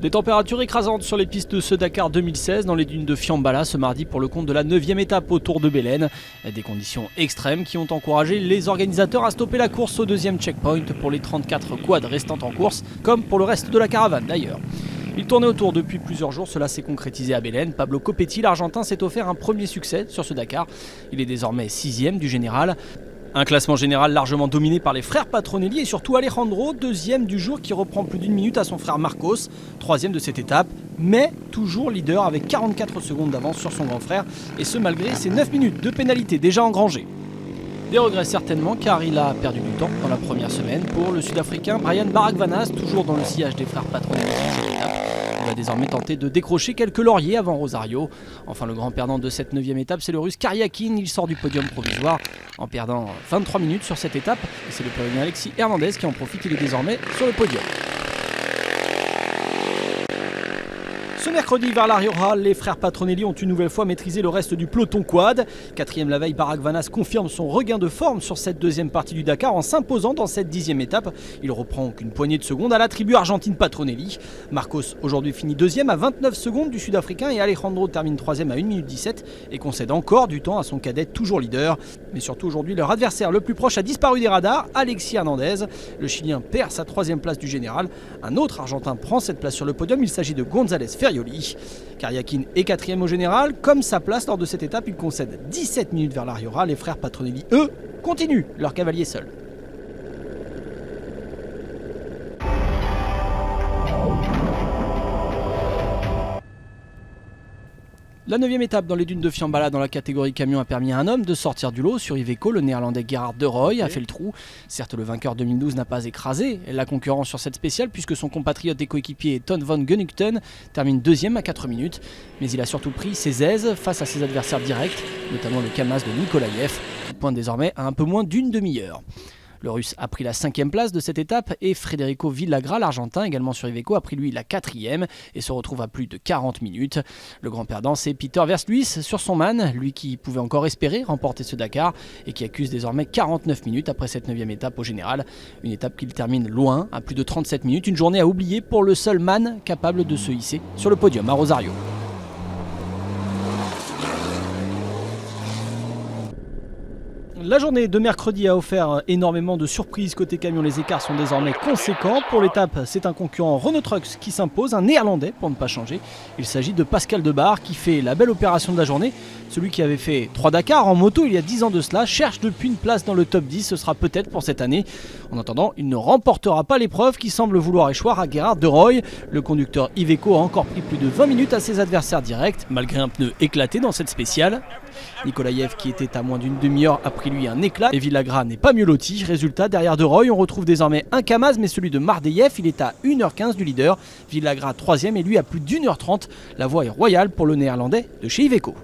Des températures écrasantes sur les pistes de ce Dakar 2016 dans les dunes de Fiambala ce mardi pour le compte de la 9e étape au Tour de Belen. Des conditions extrêmes qui ont encouragé les organisateurs à stopper la course au deuxième checkpoint pour les 34 quads restant en course, comme pour le reste de la caravane d'ailleurs. Il tournait autour depuis plusieurs jours, cela s'est concrétisé à Belen. Pablo Copetti, l'Argentin, s'est offert un premier succès sur ce Dakar. Il est désormais 6e du général. Un classement général largement dominé par les frères Patronelli et surtout Alejandro, 2e du jour qui reprend plus d'une minute à son frère Marcos, 3e de cette étape, mais toujours leader avec 44 secondes d'avance sur son grand frère, et ce malgré ses 9 minutes de pénalité déjà engrangées. Des regrets certainement car il a perdu du temps dans la première semaine pour le Sud-Africain Brian Baragvanas, toujours dans le sillage des frères Patronelli sur cette étape. Il va désormais tenter de décrocher quelques lauriers avant Rosario. Enfin, le grand perdant de cette 9e étape, c'est le Russe Karyakin. Il sort du podium provisoire en perdant 23 minutes sur cette étape. Et c'est le Péruvien Alexis Hernandez qui en profite, il est désormais sur le podium. Ce mercredi vers La Rioja, les frères Patronelli ont une nouvelle fois maîtrisé le reste du peloton quad. 4e la veille, Baragvanas confirme son regain de forme sur cette deuxième partie du Dakar en s'imposant dans cette 10e étape. Il reprend qu'une poignée de secondes à la tribu argentine Patronelli. Marcos aujourd'hui finit 2e à 29 secondes du Sud-Africain et Alejandro termine 3e à 1 minute 17 et concède encore du temps à son cadet toujours leader. Mais surtout aujourd'hui, leur adversaire le plus proche a disparu des radars, Alexis Hernandez. Le Chilien perd sa 3e place du général. Un autre Argentin prend cette place sur le podium, il s'agit de González Ferrioli. Karyakin est 4e au général. Comme sa place lors de cette étape, il concède 17 minutes vers La Rioja. Les frères Patronelli, eux, continuent leur cavalier seul. La 9e étape dans les dunes de Fiambala dans la catégorie camion a permis à un homme de sortir du lot. Sur Iveco, le néerlandais Gerhard de Rooij a fait le trou. Certes, le vainqueur 2012 n'a pas écrasé la concurrence sur cette spéciale puisque son compatriote et coéquipier Ton van Gunnington termine 2e à 4 minutes. Mais il a surtout pris ses aises face à ses adversaires directs, notamment le Kamaz de Nikolaev qui pointe désormais à un peu moins d'une demi-heure. Le Russe a pris la 5e place de cette étape et Federico Villagra, l'Argentin, également sur Iveco, a pris lui la 4e et se retrouve à plus de 40 minutes. Le grand perdant, c'est Peter Versluis sur son man, lui qui pouvait encore espérer remporter ce Dakar et qui accuse désormais 49 minutes après cette 9e étape au général. Une étape qu'il termine loin, à plus de 37 minutes, une journée à oublier pour le seul man capable de se hisser sur le podium à Rosario. La journée de mercredi a offert énormément de surprises côté camion, les écarts sont désormais conséquents. Pour l'étape, c'est un concurrent Renault Trucks qui s'impose, un néerlandais pour ne pas changer. Il s'agit de Pascal Debar qui fait la belle opération de la journée. Celui qui avait fait 3 Dakar en moto il y a 10 ans de cela cherche depuis une place dans le top 10, ce sera peut-être pour cette année. En attendant, il ne remportera pas l'épreuve qui semble vouloir échoir à Gerhard de Rooij. Le conducteur Iveco a encore pris plus de 20 minutes à ses adversaires directs, malgré un pneu éclaté dans cette spéciale. Nikolaev, qui était à moins d'une demi-heure, a pris lui un éclat et Villagra n'est pas mieux loti. Résultat, derrière de Rooij, on retrouve désormais un Kamaz, mais celui de Mardeyev, il est à 1h15 du leader. Villagra 3e et lui à plus d'1h30. La voie est royale pour le néerlandais de chez Iveco.